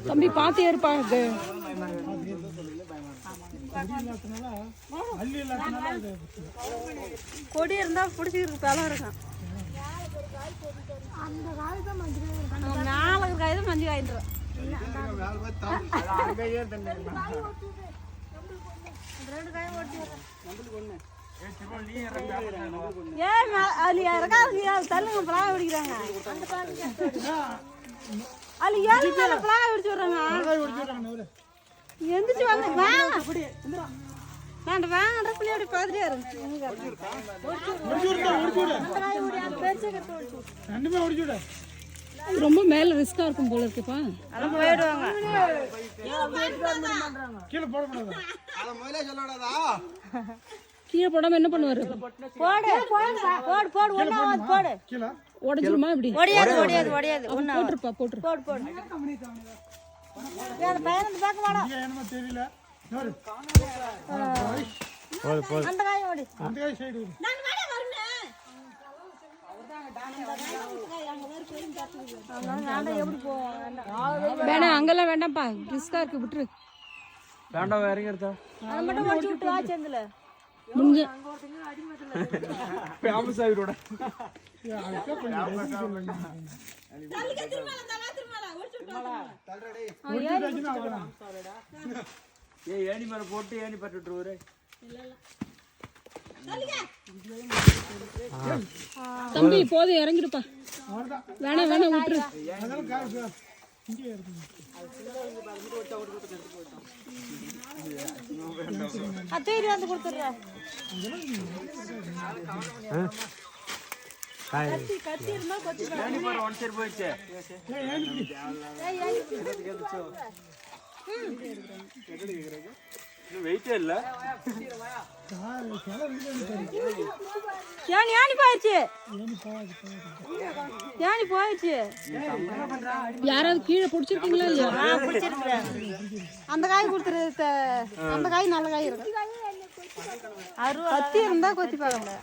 தம்பி பார்த்து ஏற்பா. கொடி இருந்தா பிடிச்சிருக்கு பலம் இருக்கும். நாலு காய் தான் மஞ்சள் காயின்றோம். தள்ளுங்க பலாக பிடிக்கிறாங்க. அது ஏழு பலாக பிடிச்சு விடுறாங்க. எந்திரிச்சு வாங்க வேண்டாம் வாங்கன்ற பிள்ளை அப்படி பார்த்துட்டே இருந்துச்சு. ரொம்ப மேல ரிஸ்கா இருக்கும் போல இருக்குப்பா. அதான் போயிடுவாங்க. கீழே போடாம என்ன பண்ணுவாரு? போடு போடு போடு ஒண்ணாவது போடு. உடைஞ்சிருமா இப்படி? ஒடியாது ஒடியாது ஒடியாது. ஒண்ணா போட்டுருப்பா போட்டுரு. போடு போடு. அந்த பையன் வந்து பார்க்க மாட்டா. என்னமோ தெரியல. நோரு. போடு போடு. அந்த காய் ஓடி. அந்த காய் சைடு ஓடி. நான் வாடா வரணும். வேணாம் அங்கெல்லாம் வேண்டாம்ப்பா. ரிஸ்கா இருக்கு விட்டுரு. வேண்டாம் இறங்கி எடுத்தா. அதை மட்டும் ஓடிச்சு விட்டு வா சேர்ந்துல. முடிஞ்சு ஃபேமஸ் ஆயிரோட. ஏணி மேல போட்டு ஏணி பட்டுட்டு தம்பி போதும் இறங்கிடுப்பா. வேணாம் வேணாம் விட்டுரு. அத்தேரி வந்து கொடுத்துறேன். கத்தி கத்தி இருந்தா கொத்தி ஏணி பாரு ஒன் சைடு போயிடுச்சு. வெயிட்டே இல்ல. ஏணி ஏணி போயிடுச்சு. ஏணி போயிடுச்சு. யாராவது கீழே பிடிச்சிருக்கீங்களா இல்லையா? பிடிச்சிருக்கேன். அந்த காய் கொடுத்துரு. அந்த காய் நல்ல காய் இருக்கு. கத்தி இருந்தா கொத்தி பார்க்க முடியாது.